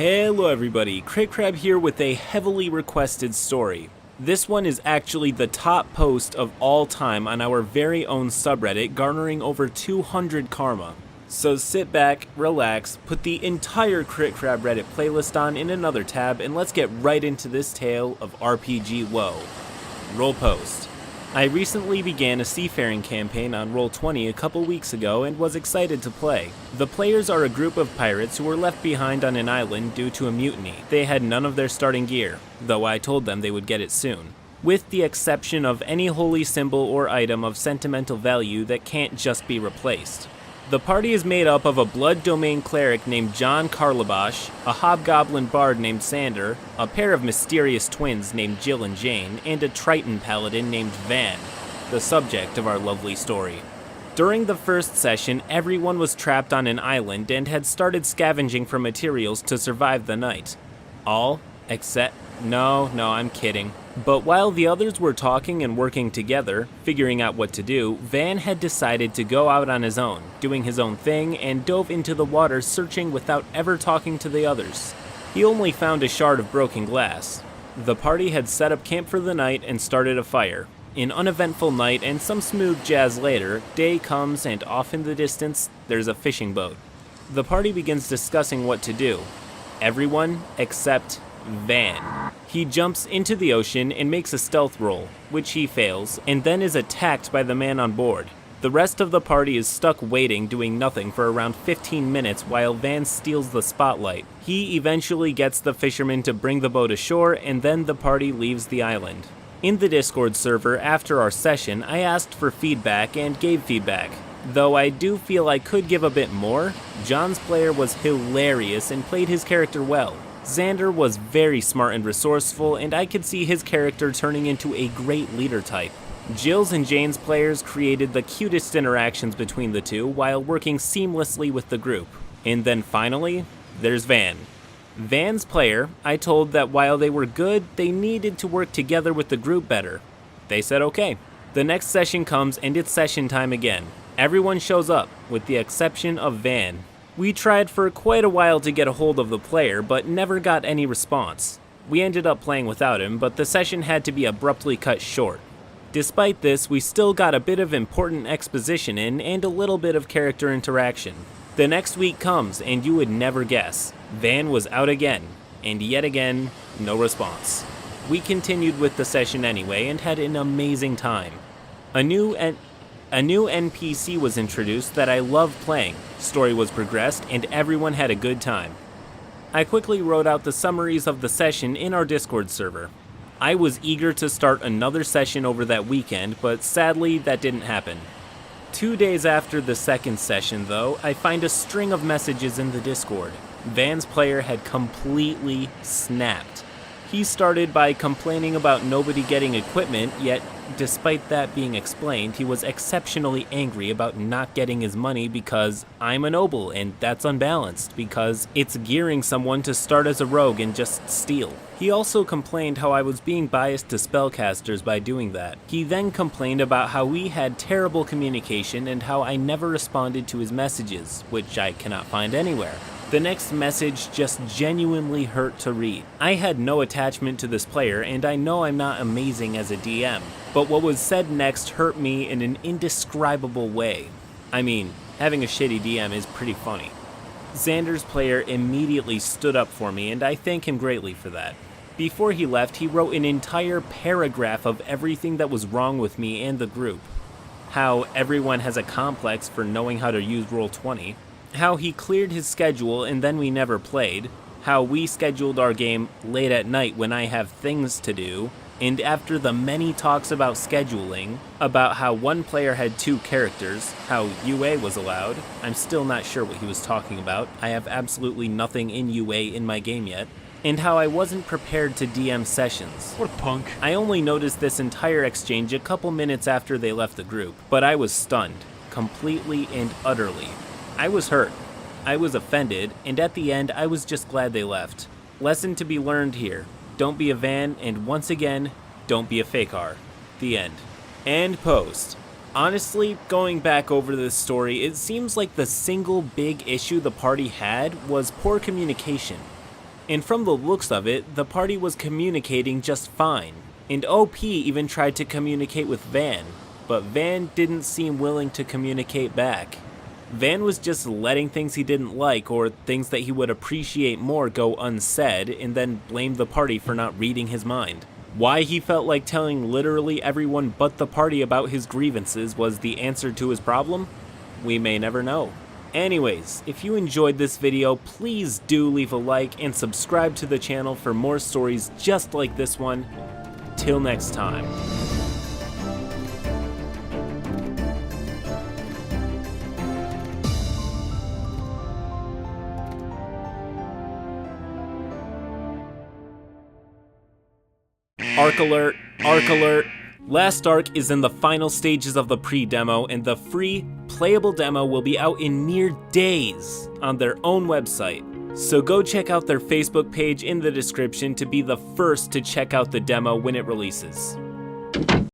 Hello everybody, CritCrab here with a heavily requested story. This one is actually the top post of all time on our very own subreddit, garnering over 200 karma. So sit back, relax, put the entire CritCrab Reddit playlist on in another tab, and let's get right into this tale of RPG woe. Roll post. I recently began a seafaring campaign on Roll20 a couple weeks ago and was excited to play. The players are a group of pirates who were left behind on an island due to a mutiny. They had none of their starting gear, though I told them they would get it soon, with the exception of any holy symbol or item of sentimental value that can't just be replaced. The party is made up of a blood domain cleric named John Carlabosh, a hobgoblin bard named Sander, a pair of mysterious twins named Jill and Jane, and a Triton paladin named Van, the subject of our lovely story. During the first session, everyone was trapped on an island and had started scavenging for materials to survive the night. All except... No, I'm kidding. But while the others were talking and working together, figuring out what to do, Van had decided to go out on his own, doing his own thing, and dove into the water searching without ever talking to the others. He only found a shard of broken glass. The party had set up camp for the night and started a fire. An uneventful night and some smooth jazz later, day comes and off in the distance, there's a fishing boat. The party begins discussing what to do. Everyone except Van. He jumps into the ocean and makes a stealth roll, which he fails, and then is attacked by the man on board. The rest of the party is stuck waiting, doing nothing for around 15 minutes while Van steals the spotlight. He eventually gets the fisherman to bring the boat ashore, and then the party leaves the island. In the Discord server after our session, I asked for feedback and gave feedback. Though I do feel I could give a bit more, John's player was hilarious and played his character well. Xander was very smart and resourceful, and I could see his character turning into a great leader type. Jill's and Jane's players created the cutest interactions between the two while working seamlessly with the group. And then finally, there's Van. Van's player, I told that while they were good, they needed to work together with the group better. They said okay. The next session comes and it's session time again. Everyone shows up, with the exception of Van. We tried for quite a while to get a hold of the player, but never got any response. We ended up playing without him, but the session had to be abruptly cut short. Despite this, we still got a bit of important exposition in and a little bit of character interaction. The next week comes, and you would never guess. Van was out again, and yet again, no response. We continued with the session anyway and had an amazing time. A new NPC was introduced that I loved playing, story was progressed, and everyone had a good time. I quickly wrote out the summaries of the session in our Discord server. I was eager to start another session over that weekend, but sadly that didn't happen. 2 days after the second session though, I find a string of messages in the Discord. Van's player had completely snapped. He started by complaining about nobody getting equipment, yet despite that being explained, he was exceptionally angry about not getting his money because I'm a noble and that's unbalanced, because it's gearing someone to start as a rogue and just steal. He also complained how I was being biased to spellcasters by doing that. He then complained about how we had terrible communication and how I never responded to his messages, which I cannot find anywhere. The next message just genuinely hurt to read. I had no attachment to this player, and I know I'm not amazing as a DM, but what was said next hurt me in an indescribable way. I mean, having a shitty DM is pretty funny. Xander's player immediately stood up for me, and I thank him greatly for that. Before he left, he wrote an entire paragraph of everything that was wrong with me and the group. How everyone has a complex for knowing how to use Roll20. How he cleared his schedule and then we never played, how we scheduled our game late at night when I have things to do, and after the many talks about scheduling, about how one player had 2 characters, how UA was allowed, I'm still not sure what he was talking about, I have absolutely nothing in UA in my game yet, and how I wasn't prepared to DM sessions. What a punk. I only noticed this entire exchange a couple minutes after they left the group, but I was stunned, completely and utterly. I was hurt, I was offended, and at the end I was just glad they left. Lesson to be learned here. Don't be a Van, and once again, don't be a Fakar. The end. And post. Honestly, going back over this story, it seems like the single big issue the party had was poor communication. And from the looks of it, the party was communicating just fine. And OP even tried to communicate with Van, but Van didn't seem willing to communicate back. Van was just letting things he didn't like or things that he would appreciate more go unsaid and then blamed the party for not reading his mind. Why he felt like telling literally everyone but the party about his grievances was the answer to his problem? We may never know. Anyways, if you enjoyed this video, please do leave a like and subscribe to the channel for more stories just like this one. Till next time. Arc alert, arc alert. Last Arc is in the final stages of the pre-demo, and the free, playable demo will be out in mere days on their own website. So go check out their Facebook page in the description to be the first to check out the demo when it releases.